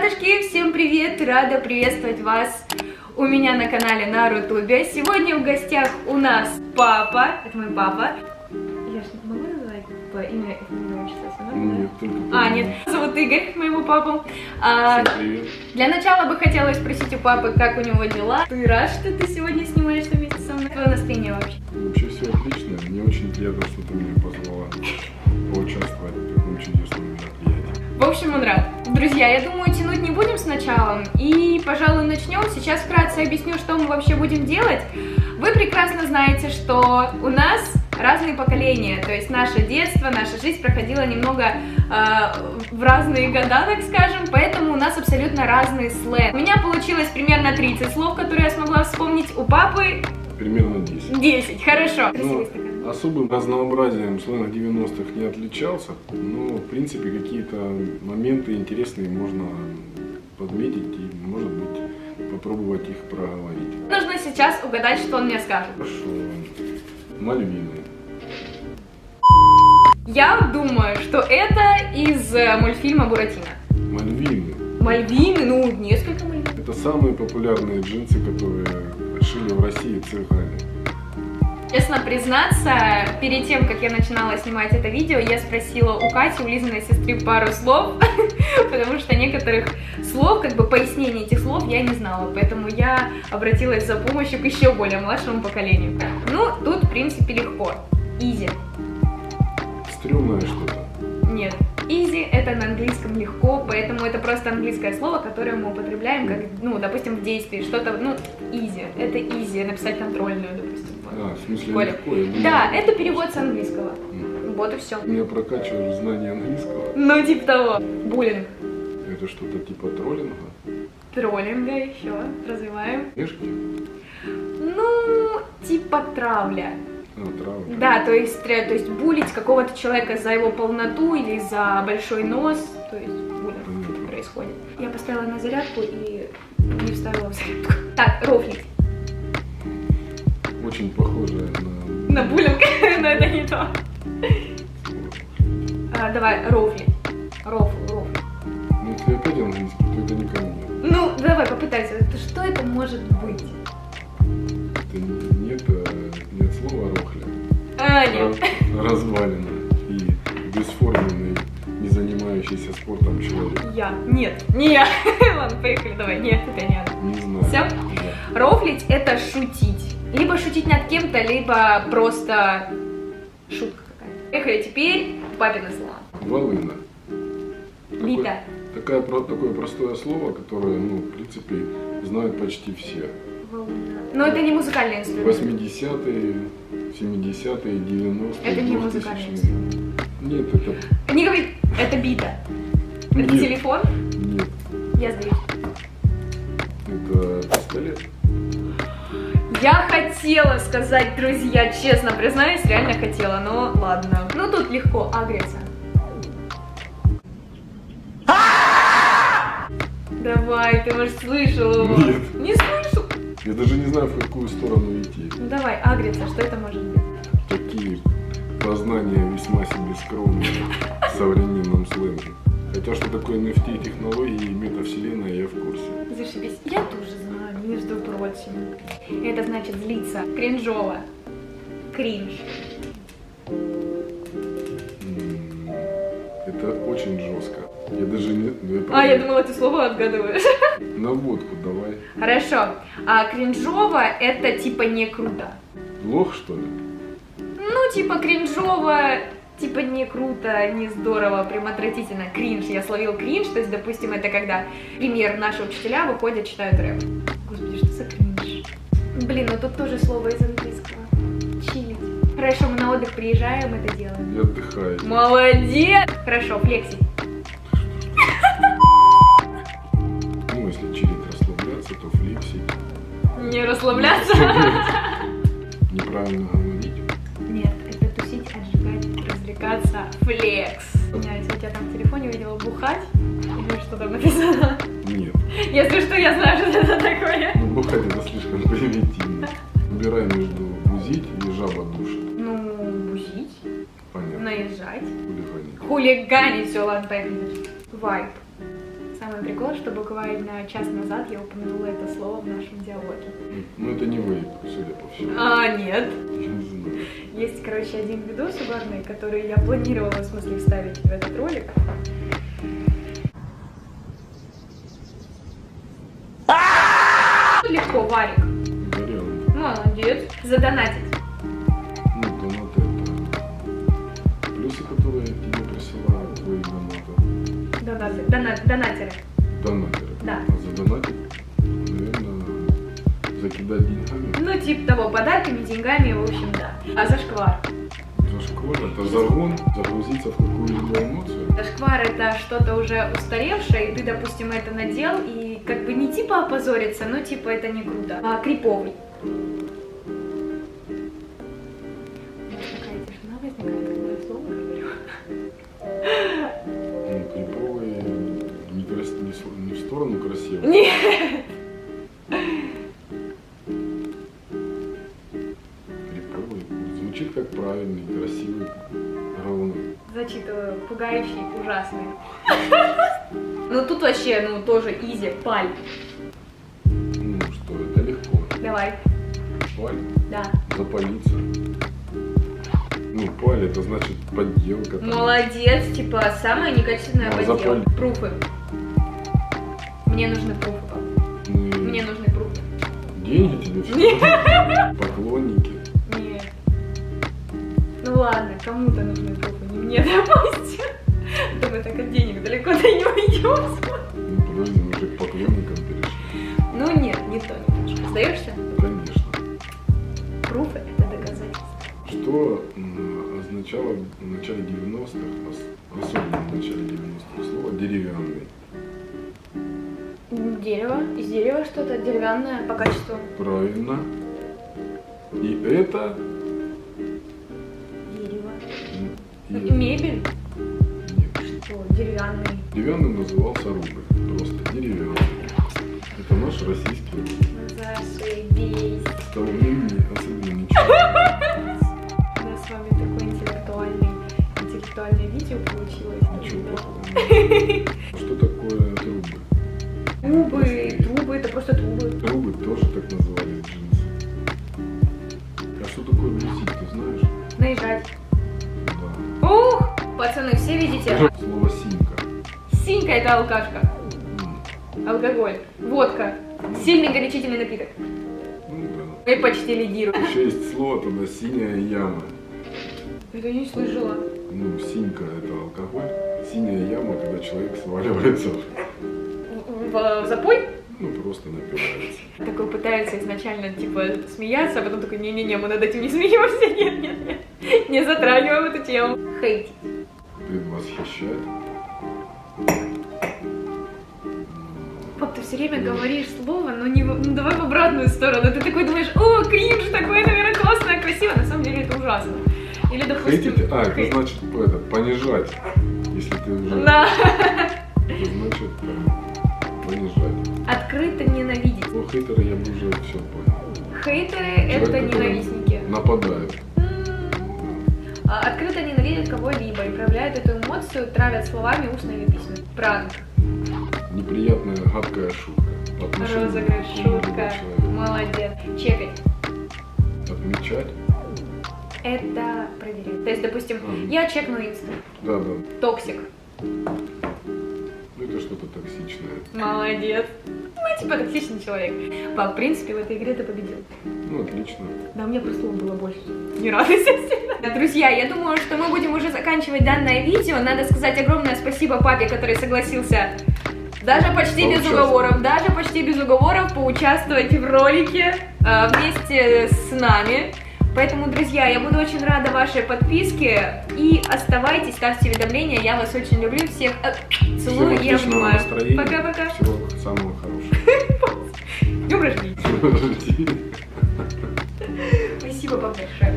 Ребятушки, всем привет! Рада приветствовать вас у меня на канале на Рутубе. Сегодня в гостях у нас папа. Это мой папа. Я же не могу называть по имя и отчеству? Нет, только нет. Зовут Игорь, моего папу. Всем привет. Для начала бы хотелось спросить у папы, как у него дела. Ты рад, что ты сегодня снимаешься вместе со мной? Твое настроение вообще? Вообще все отлично. Мне очень приятно, что ты меня позвала поучаствовать в таком чудесном мероприятии. В общем, он рад. Друзья, я думаю, тянуть не будем с началом. И, пожалуй, начнем. Сейчас вкратце объясню, что мы вообще будем делать. Вы прекрасно знаете, что у нас разные поколения. То есть наше детство, наша жизнь проходила немного в разные года, так скажем. Поэтому у нас абсолютно разный сленг. У меня получилось примерно 30 слов, которые я смогла вспомнить. У папы... Примерно 10. 10, хорошо. Особым разнообразием сленг 90-х не отличался, но в принципе какие-то моменты интересные можно подметить и, может быть, попробовать их проговорить. Нужно сейчас угадать, что он мне скажет. Хорошо. Мальвины. Я думаю, что это из мультфильма «Буратино». Мальвины. Мальвины? Ну, несколько мальвин. Это самые популярные джинсы, которые шили в России цехами. Честно признаться, перед тем, как я начинала снимать это видео, я спросила у Кати, у Лизиной сестры, пару слов, потому что некоторых слов, как бы пояснений этих слов я не знала, поэтому я обратилась за помощью к еще более младшему поколению. Ну, тут, в принципе, легко. Изи. Стрёмное что-то. Нет. Easy это на английском легко, поэтому это просто английское слово, которое мы употребляем, как, ну, допустим, в действии, что-то, ну, easy, это easy, написать контрольную, допустим. В смысле легко? Да, это перевод с английского. Вот и все. Меня прокачиваешь знание английского? Ну, типа того. Буллинг. Это что-то типа троллинга? Троллинга еще. Развиваем. Пешки? Ну, типа травля. Травля. Да, то есть булить какого-то человека за его полноту или за большой нос. То есть буллинг происходит. Я поставила на зарядку и не вставила в зарядку. Так, рофлить. Очень похожее на... На буллинг, но это не то. Давай, рофли. Рофл. Ну, если опять английский, то это не ко мне. Ну, давай, попытайся. Что это может быть? Это не от слова рохля. Нет. Развалина и бесформенный, не занимающийся спортом человек. Нет, не я. Ладно, поехали, давай. Нет, это не она. Не знаю. Все? Да. Рофлить это шутить. Либо шутить над кем-то, либо просто шутка какая-то. Поехали, теперь папины слова. Волына. Бита. Такое простое слово, которое, ну, в принципе, знают почти все. Но это не музыкальный инструмент. 80-е, 70-е, 90-е, Это не музыкальный 2000-е. инструмент. Нет, это... Не говори, это бита. Это Нет. телефон? Нет. Я сдаюсь. Это пистолет. Я хотела сказать, друзья, честно признаюсь, реально хотела, но ладно. Ну тут легко, агриться. Давай, ты, может, слышал его? Нет. Не слышал? Я даже не знаю, в какую сторону идти. Ну давай, агриться, что это может быть? Такие познания весьма себе скромные в современном сленге. Хотя, что такое NFT, технологии и метавселенная, я в курсе. Зашибись. Я тоже знаю, между прочим. Это значит злиться. Кринжово. Кринж. Это очень жестко. Я даже не... Я думала, ты слово отгадываешь. Наводку давай. Хорошо. Кринжово это типа не круто. Лох, что ли? Ну, типа кринжово, типа не круто, не здорово, прям отвратительно. Кринж. Я словил кринж, то есть, допустим, это когда, например, наши учителя выходят, читают рэп. Господи, что за кринж? Блин, ну тут тоже слово из английского. Чилить. Хорошо, мы на отдых приезжаем, это делаем. Я отдыхаю. Молодец! Хорошо, флексить. Ну, если чилить, расслабляться, то флексить. Не расслабляться? Неправильно говорить. Нет, это тусить, отжигать, развлекаться, флекс. Я тебя там в телефоне увидела бухать, или что там написано? Нет. Если что, я знаю, что это такое. Ну, бухать это слишком примитивно. Выбирай между бузить и жаба душит. Ну, бузить, Понятно. наезжать, Хулиганить. хулиганить, все, ладно, поехали. Вайб. самый прикол, что буквально час назад я упомянула это слово в нашем диалоге. Ну это не вейп, судя по всему. Нет. Я не знаю. Есть, короче, один видос угарный, который я планировала, в смысле, вставить в этот ролик. Легко, Варик. Вариант. Молодец. Задонатить. Ну, донаты это плюсы, которые тебе присылают твои донаты. Донатеры. Донатеры. Да. А задонатить, наверное, закидать деньгами. Ну, типа того, подарками, деньгами, в общем, да. А зашквар? Зашквар это жаргон, загрузиться в какую-либо эмоцию. Зашквар — это что-то уже устаревшее, и ты, допустим, это надел, и как бы не типа опозориться, но типа это не круто. А криповый. У нас такая тишина возникает, когда я слово говорю. Ну, криповый не в сторону красиво. Нет. Криповый звучит как правильный, красивый, ровный. Зачитываю. Пугающий, ужасный. Ну тут вообще, ну тоже изи, паль. Ну что, это легко. Давай. Паль, Да. запалиться. Ну, паль это значит подделка. там. Молодец, типа самая некачественная Ну, подделка. запаль. Пруфы. Мне нужны пруфы, пап. Ну, и Мне нужны пруфы. деньги тебе все. Поклонники. Нет. Ну ладно, кому-то нужны пруфы, не мне, допустим. Думаю, так от денег далеко-то не уйдем. Ну, подожди, мы же к поклонникам перешли. Ну нет, не то, не то. Сдаешься? Конечно. Пруфы — это доказательства. Что означало в начале 90-х, особенно в начале 90-х, слово «деревянный»? Дерево. Из дерева что-то деревянное по качеству. Правильно. И это... Дерево. и- Мебель. Нет. Что? Деревянный. Деревянным назывался рубль. Просто деревянный. Это наш российский рубль. Зашибись. С того времени особенно ничего. У нас с вами такое интеллектуальное видео получилось. Ничего Да. такого. Что такое трубы? Трубы, это просто трубы. Трубы тоже так назывались джинсы. А что такое брусить, ты знаешь? Наезжать. Да. Ух, пацаны, все видите? Слово синька. Синька — это алкашка. Алкоголь. Водка. Сильный горячительный напиток. Ну да. И почти лидирует. Еще есть слово тогда синяя яма. Это не слышала. Ну, синька это алкоголь. Синяя яма, когда человек сваливается, В запой? ну просто напивается. Такой пытается изначально, типа, смеяться, а потом такой, не-не-не, мы над этим не смеемся, нет, не затрагиваем эту тему. Хейтить. Предвосхищать. Пап, ты все время говоришь слово, но не ну, давай в обратную сторону. Ты такой думаешь, о, кринж, такое, наверное, классно, красиво. На самом деле это ужасно. Или, допустим... Хейтить? А, это значит понижать. Если ты уже... Да. Это значит понижать. Открыто ненавидеть. Ну, хейтеры я бы уже все понял. Хейтеры — Человек, это который ненавистники. Нападают. Открыто ненавидят кого-либо и проявляют эту эмоцию, травят словами, устно или письменно. Пранк. Неприятная, гадкая шутка. По отношению Розыгрыш, к какому-либо шутка. человеку. Молодец. Чекать. Отмечать. Это проверять. То есть, допустим, Ага. я чекну инста. Да. Токсик. Ну, это что-то токсичное. Молодец. Ну, типа токсичный человек. Пап, в принципе, в этой игре ты победил. Ну, отлично. Да, у меня просто слов было больше. Не радуйся сильно. Друзья, я думаю, что мы будем уже заканчивать данное видео. Надо сказать огромное спасибо папе, который согласился даже почти без уговоров поучаствовать в ролике вместе с нами. Поэтому, друзья, я буду очень рада вашей подписке. И оставайтесь, ставьте уведомления. Я вас очень люблю. Всех целую и обнимаю. Пока-пока. Всего самого хорошего. Днем рождения. Спасибо, папа, большое.